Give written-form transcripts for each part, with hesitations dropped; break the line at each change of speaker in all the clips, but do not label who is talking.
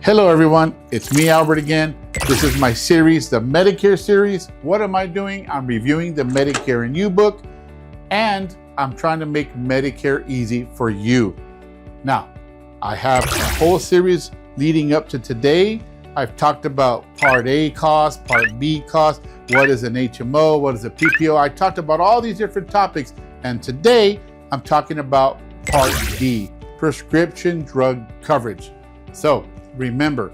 Hello everyone, it's me Albert again. This is my series, the Medicare series. What am I doing? I'm reviewing the Medicare and You book, and I'm trying to make Medicare easy for you. Now, I have a whole series leading up to today. I've talked about Part A cost, Part B cost, what is an HMO, what is a PPO. I talked about all these different topics, and today I'm talking about Part D, prescription drug coverage. So remember,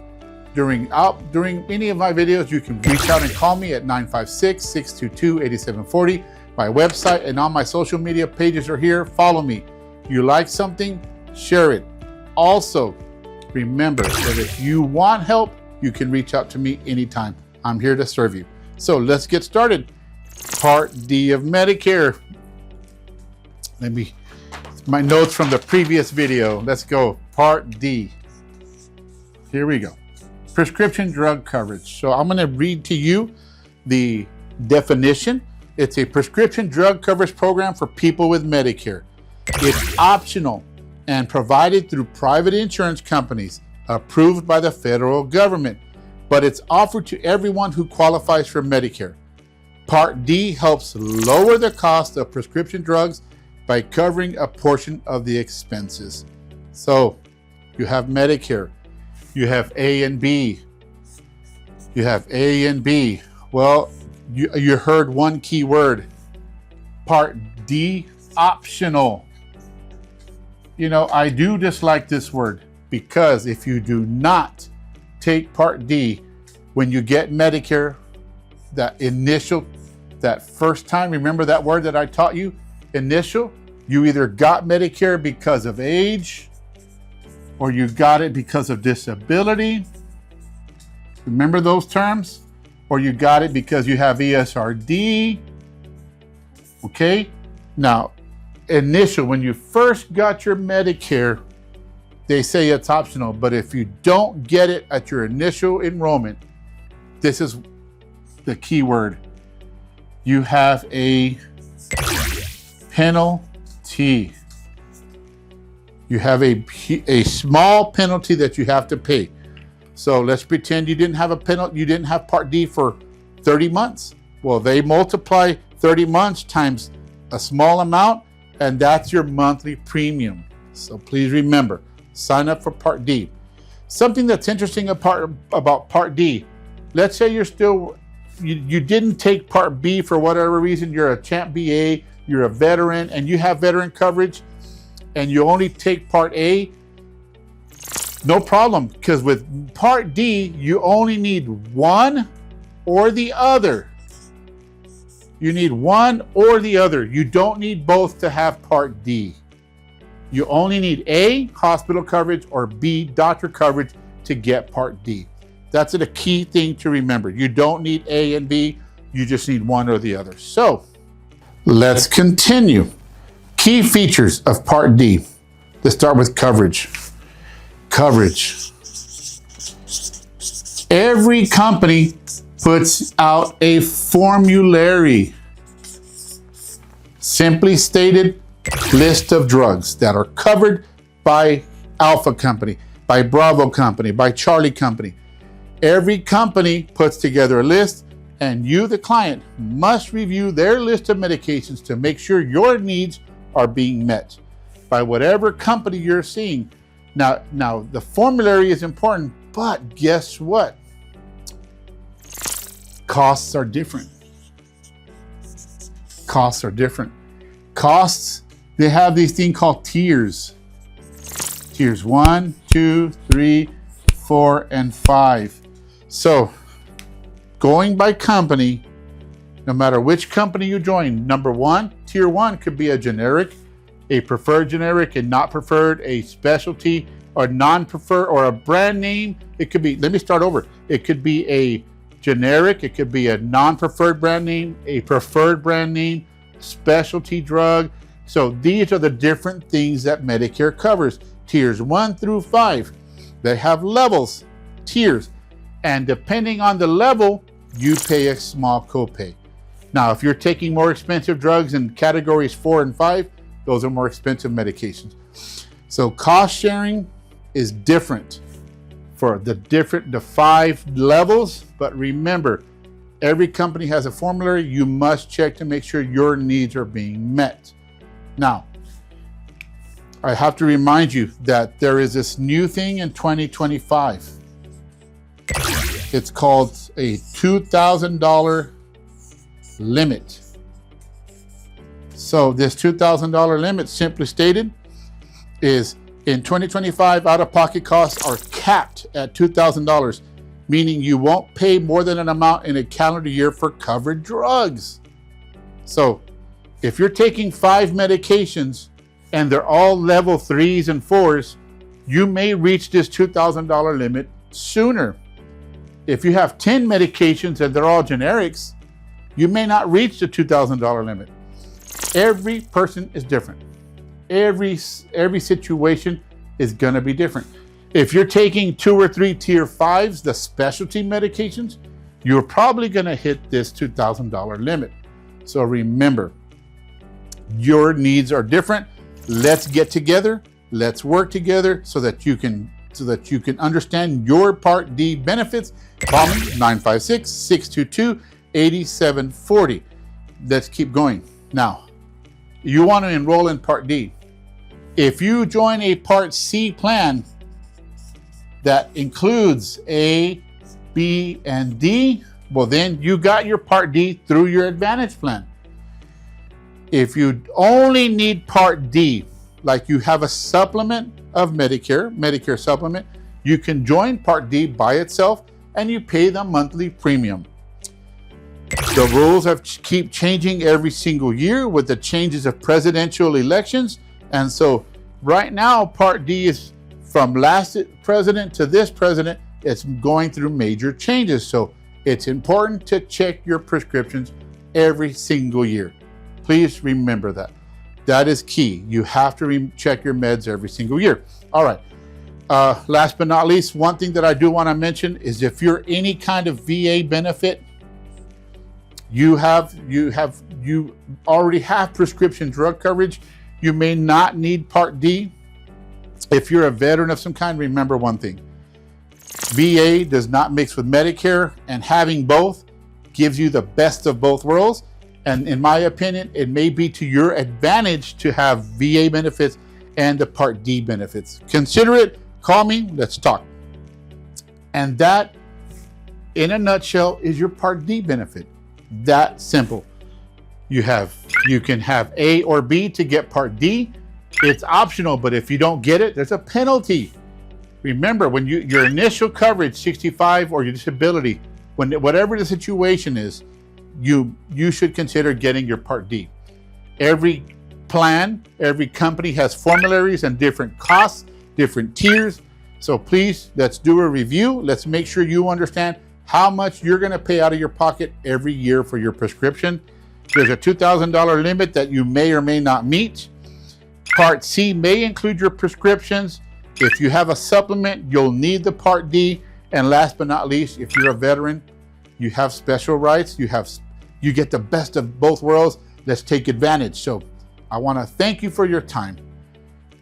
during any of my videos, you can reach out and call me at 956-622-8740. My website and all my social media pages are here. Follow me. You like something, share it. Also, remember that if you want help, you can reach out to me anytime. I'm here to serve you. So let's get started. Part D of Medicare. My notes from the previous video. Let's go. Part D. Here we go. Prescription drug coverage. So I'm going to read to you the definition. It's a prescription drug coverage program for people with Medicare. It's optional and provided through private insurance companies approved by the federal government, but it's offered to everyone who qualifies for Medicare. Part D helps lower the cost of prescription drugs by covering a portion of the expenses. So you have Medicare. You have A and B. You have A and B. Well, you heard one key word. Part D, optional. You know, I do dislike this word because if you do not take Part D, when you get Medicare, that first time, remember that word that I taught you? Initial, you either got Medicare because of age, or you got it because of disability. Remember those terms? Or you got it because you have ESRD. Okay? Now, initial, when you first got your Medicare, they say it's optional, but if you don't get it at your initial enrollment, this is the key word. You have a penalty. You have a small penalty that you have to pay. So let's pretend you didn't have a penalty, you didn't have Part D for 30 months. Well, they multiply 30 months times a small amount, and that's your monthly premium. So please remember, sign up for Part D. Something that's interesting about Part D, let's say you didn't take Part B for whatever reason, you're a Champ BA, you're a veteran, and you have veteran coverage, and you only take Part A, no problem, because with Part D, you only need one or the other. You need one or the other. You don't need both to have Part D. You only need A, hospital coverage, or B, doctor coverage to get Part D. That's a key thing to remember. You don't need A and B, you just need one or the other. So let's continue. Key features of Part D. Let's start with coverage. Coverage. Every company puts out a formulary. Simply stated, list of drugs that are covered by Alpha Company, by Bravo Company, by Charlie Company. Every company puts together a list, and you, the client, must review their list of medications to make sure your needs are being met by whatever company you're seeing. Now the formulary is important, but guess what? Costs are different. Costs are different. Costs, they have these things called tiers. Tiers 1, 2, 3, 4, and 5. So going by company, no matter which company you join, number one, tier 1 could be a generic, a preferred generic, and not preferred, a specialty, or non-preferred, or a brand name. It could be, let me start over. It could be a generic, it could be a non-preferred brand name, a preferred brand name, specialty drug. So these are the different things that Medicare covers. Tiers 1 through 5. They have levels, tiers, and depending on the level, you pay a small copay. Now, if you're taking more expensive drugs in categories 4 and 5, those are more expensive medications. So cost sharing is different for the 5 levels. But remember, every company has a formulary. You must check to make sure your needs are being met. Now, I have to remind you that there is this new thing in 2025. It's called a $2,000 limit. So this $2,000 limit, simply stated, is in 2025, out-of-pocket costs are capped at $2,000, meaning you won't pay more than an amount in a calendar year for covered drugs. So if you're taking 5 medications and they're all level 3s and 4s, you may reach this $2,000 limit sooner. If you have 10 medications and they're all generics, you may not reach the $2,000 limit. Every person is different. Every situation is going to be different. If you're taking 2 or 3 tier 5s, the specialty medications, you're probably going to hit this $2,000 limit. So remember, your needs are different. Let's get together. Let's work together so that you can understand your Part D benefits. Call me 956-622-8740. Let's keep going. Now, you want to enroll in Part D. If you join a Part C plan that includes A, B, and D, well, then you got your Part D through your Advantage plan. If you only need Part D, like you have a supplement of Medicare supplement, you can join Part D by itself and you pay the monthly premium. The rules keep changing every single year with the changes of presidential elections. And so right now, Part D is from last president to this president, it's going through major changes. So it's important to check your prescriptions every single year. Please remember that. That is key. You have to check your meds every single year. All right. Last but not least, one thing that I do want to mention is if you're any kind of VA benefit, you already have prescription drug coverage. You may not need Part D. If you're a veteran of some kind, remember one thing. VA does not mix with Medicare, and having both gives you the best of both worlds. And in my opinion, it may be to your advantage to have VA benefits and the Part D benefits. Consider it. Call me. Let's talk. And that, in a nutshell, is your Part D benefit. That simple. You can have A or B to get Part D. It's optional, but if you don't get it, there's a penalty. Remember, when your initial coverage, 65 or your disability, whatever the situation is, you should consider getting your Part D. Every plan, every company has formularies and different costs, different tiers. So please, let's do a review. Let's make sure you understand how much you're going to pay out of your pocket every year for your prescription. There's a $2,000 limit that you may or may not meet. Part C may include your prescriptions. If you have a supplement, you'll need the Part D. And last but not least, if you're a veteran, you have special rights. You get the best of both worlds. Let's take advantage. So I want to thank you for your time.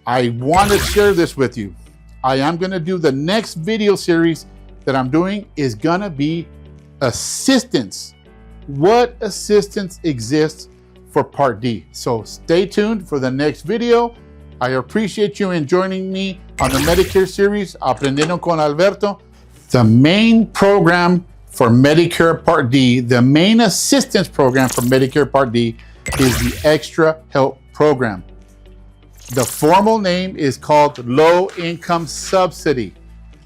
I want to share this with you. I am going to do the next video series that I'm doing is going to be assistance. What assistance exists for Part D? So stay tuned for the next video. I appreciate you in joining me on the Medicare series, Aprendiendo con Alberto. The main program for Medicare Part D, the main assistance program for Medicare Part D is the Extra Help Program. The formal name is called Low Income Subsidy.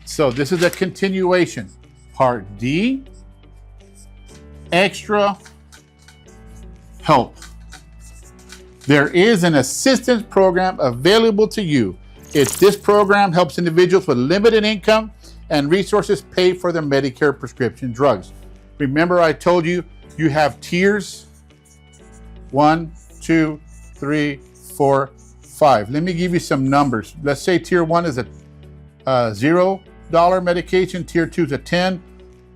So this is a continuation. Part D, Extra Help. There is an assistance program available to you. This program helps individuals with limited income and resources pay for their Medicare prescription drugs. Remember, I told you, you have tiers 1, 2, 3, 4, 5. Let me give you some numbers. Let's say tier 1 is a $0 medication, tier 2 is a $10,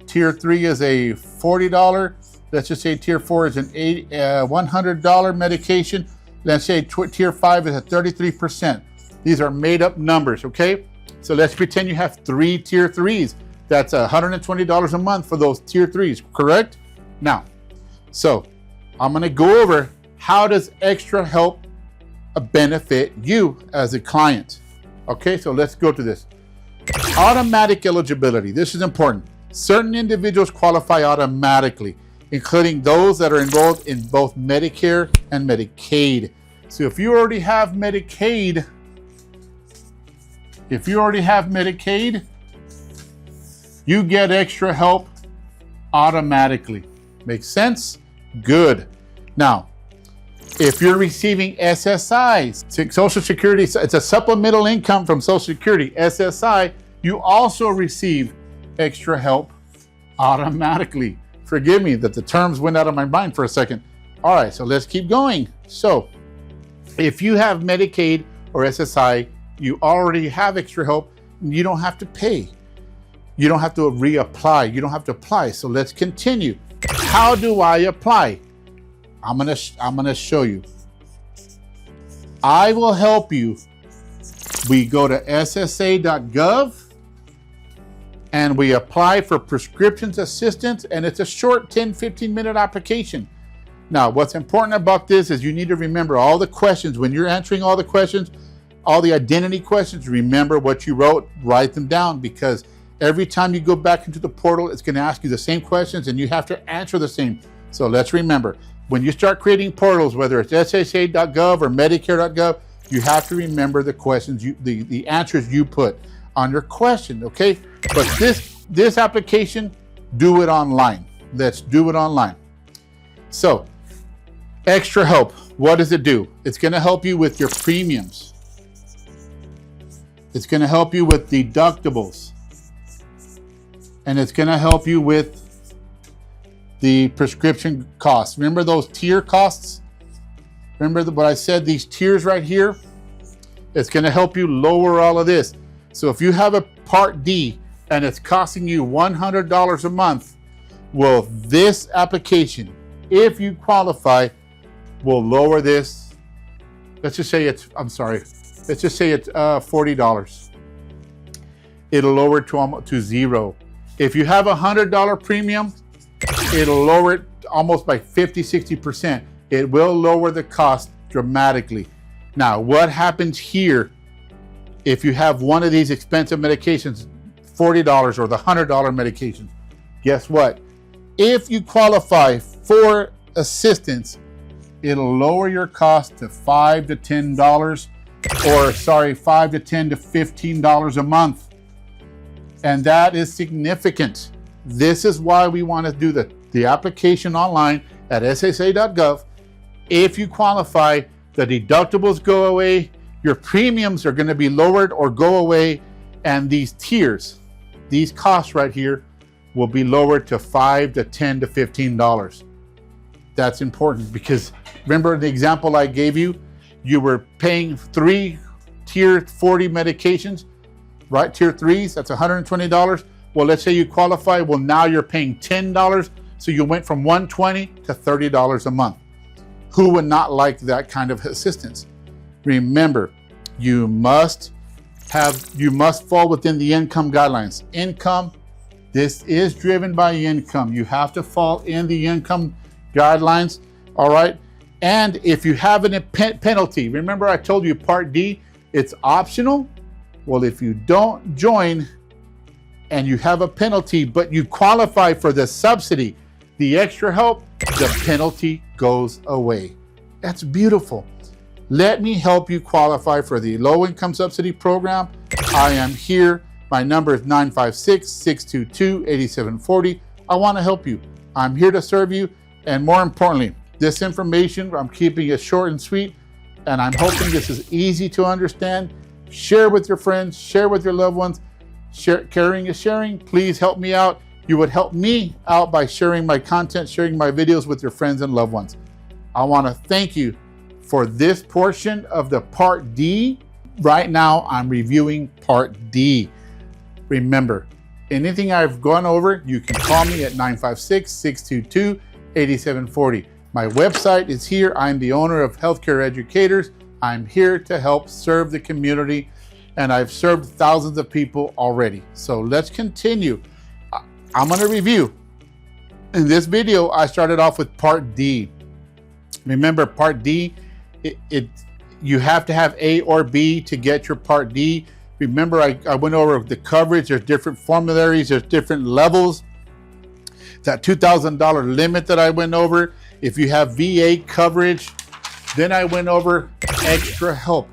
tier 3 is a $40. Let's just say tier 4 is an $100 medication. Let's say tier 5 is a 33%. These are made up numbers, okay? So let's pretend you have 3 tier 3s. That's $120 a month for those tier 3s, correct? Now, so I'm gonna go over how does extra help benefit you as a client. Okay, so let's go to this. Automatic eligibility, this is important. Certain individuals qualify automatically, including those that are enrolled in both Medicare and Medicaid. So if you already have Medicaid, you get extra help automatically. Makes sense? Good. Now, if you're receiving SSI, Social Security, it's a supplemental income from Social Security, SSI, you also receive extra help automatically. Forgive me that the terms went out of my mind for a second. All right, so let's keep going. So if you have Medicaid or SSI, you already have extra help. You don't have to pay. You don't have to reapply. You don't have to apply. So let's continue. How do I apply? I'm gonna show you. I will help you. We go to ssa.gov and we apply for prescriptions assistance, and it's a short 10-15 minute application. Now, what's important about this is you need to remember all the questions. When you're answering all the questions, all the identity questions, remember what you wrote, write them down, because every time you go back into the portal, it's going to ask you the same questions and you have to answer the same. So let's remember, when you start creating portals, whether it's ssa.gov or medicare.gov, you have to remember the questions, the answers you put on your question, okay? But this application, do it online. Let's do it online. So, extra help, what does it do? It's going to help you with your premiums. It's going to help you with deductibles. And it's going to help you with the prescription costs. Remember those tier costs? Remember what I said, these tiers right here? It's going to help you lower all of this. So if you have a Part D and it's costing you $100 a month, well, this application, if you qualify, will lower this. Let's just say it's, let's just say it's $40. It'll lower it to zero. If you have a $100 premium, it'll lower it almost by 50-60%. It will lower the cost dramatically. Now, what happens here if you have one of these expensive medications, $40 or the $100 medications? Guess what? If you qualify for assistance, it'll lower your cost to $5 to $10, or $5 to $10 to $15 a month. And that is significant. This is why we want to do the application online at ssa.gov. If you qualify, the deductibles go away, your premiums are going to be lowered or go away, and these tiers, these costs right here, will be lowered to $5 to $10 to $15. That's important because remember the example I gave you? You were paying 3 tier 40 medications, right? Tier 3s, that's $120. Well, let's say you qualify. Well, now you're paying $10. So you went from $120 to $30 a month. Who would not like that kind of assistance? Remember, you must fall within the income guidelines. Income, this is driven by income. You have to fall in the income guidelines, all right? And if you have a penalty, remember I told you Part D, it's optional. Well, if you don't join and you have a penalty, but you qualify for the subsidy, the extra help, the penalty goes away. That's beautiful. Let me help you qualify for the low income subsidy program. I am here. My number is 956-622-8740. I want to help you. I'm here to serve you. And more importantly, this information, I'm keeping it short and sweet, and I'm hoping this is easy to understand. Share with your friends, share with your loved ones. Caring is sharing. Please help me out. You would help me out by sharing my content, sharing my videos with your friends and loved ones. I want to thank you for this portion of the Part D. Right now, I'm reviewing Part D. Remember, anything I've gone over, you can call me at 956-622-8740. My website is here. I'm the owner of Healthcare Educators. I'm here to help serve the community. and I've served thousands of people already. So let's continue. I'm going to review. In this video, I started off with Part D. Remember, Part D, you have to have A or B to get your Part D. Remember, I went over the coverage. There's different formularies. There's different levels. That $2,000 limit that I went over. If you have VA coverage, then I went over extra help.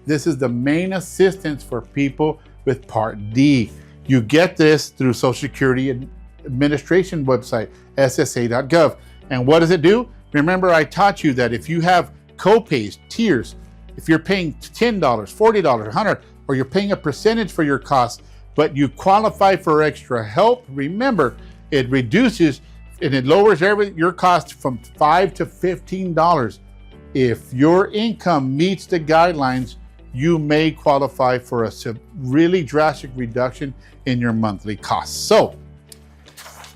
This is the main assistance for people with Part D. You get this through Social Security Administration website, ssa.gov. And what does it do? Remember, I taught you that if you have co-pays, tiers, if you're paying $10, $40, $100, or you're paying a percentage for your costs, but you qualify for extra help, remember, it reduces and it lowers your cost from $5 to $15. If your income meets the guidelines, you may qualify for a really drastic reduction in your monthly costs. So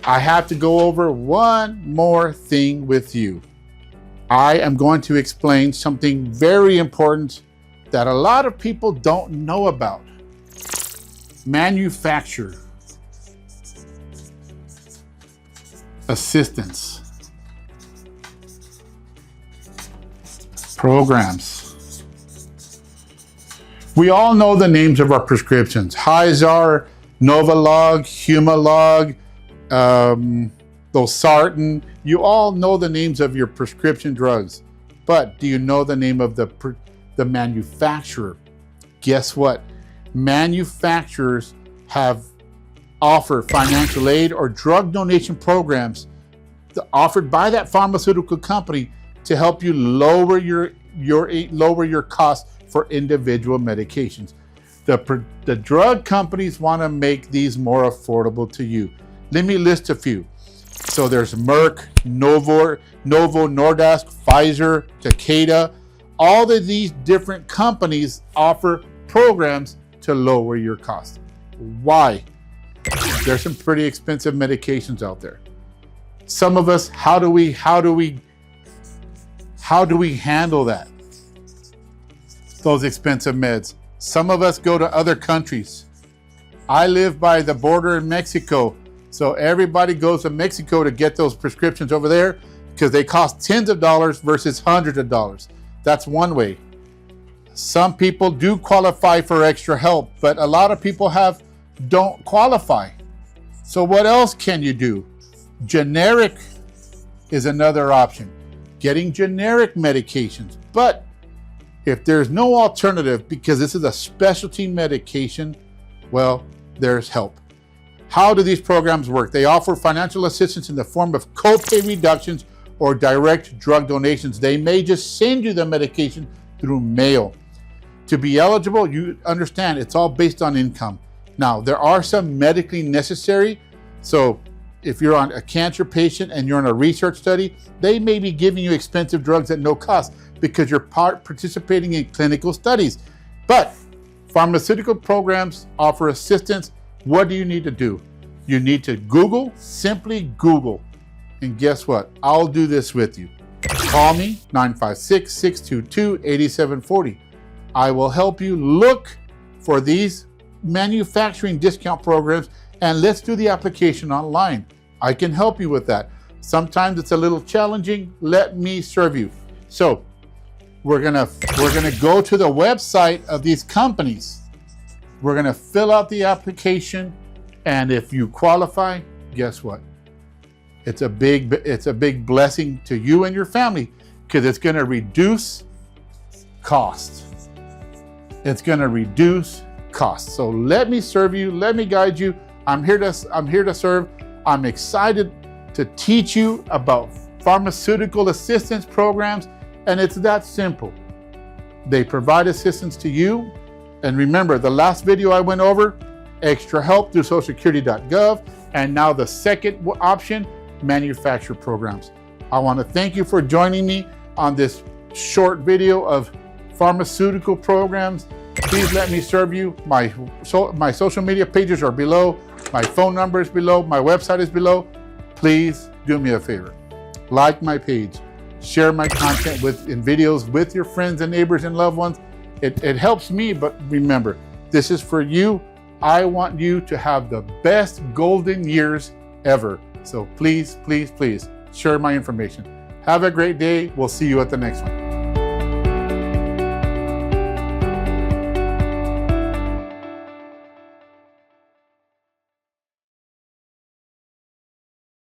I have to go over one more thing with you. I am going to explain something very important that a lot of people don't know about. Manufacturer assistance programs. We all know the names of our prescriptions: Hyzar, Novolog, Humalog, Losartan. You all know the names of your prescription drugs, but do you know the name of the manufacturer? Guess what? Manufacturers offer financial aid or drug donation programs offered by that pharmaceutical company to help you lower your costs for individual medications. The drug companies want to make these more affordable to you. Let me list a few. So there's Merck, Novo Nordisk, Pfizer, Takeda. All of these different companies offer programs to lower your costs. Why? There's some pretty expensive medications out there. Some of us, how do we handle that? Those expensive meds. Some of us go to other countries. I live by the border in Mexico, so everybody goes to Mexico to get those prescriptions over there because they cost tens of dollars versus hundreds of dollars. That's one way. Some people do qualify for extra help, but a lot of people don't qualify. So what else can you do? Generic is another option. Getting generic medications. But if there's no alternative, because this is a specialty medication, well, there's help. How do these programs work? They offer financial assistance in the form of co-pay reductions or direct drug donations. They may just send you the medication through mail. To be eligible, you understand it's all based on income. Now, there are some medically necessary. So if you're on a cancer patient and you're in a research study, they may be giving you expensive drugs at no cost because you're participating in clinical studies. But pharmaceutical programs offer assistance. What do you need to do? You need to Google, simply Google. And guess what? I'll do this with you. Call me, 956-622-8740. I will help you look for these manufacturing discount programs, and let's do the application online. I can help you with that. Sometimes it's a little challenging. Let me serve you. So we're gonna go to the website of these companies. We're gonna fill out the application, and if you qualify, guess what? It's a big blessing to you and your family because it's gonna reduce costs. It's gonna reduce costs. So let me serve you, let me guide you. I'm here to serve. I'm excited to teach you about pharmaceutical assistance programs, and it's that simple. They provide assistance to you. And remember, the last video I went over, extra help through socialsecurity.gov, and now the second option, manufacturer programs. I want to thank you for joining me on this short video of pharmaceutical programs. Please let me serve you. My social media pages are below. My phone number is below. My website is below. Please do me a favor. Like my page. Share my content in videos with your friends and neighbors and loved ones. It helps me, but remember, This is for you. I want you to have the best golden years ever. So please, please, please share my information. Have a great day. We'll see you at the next one.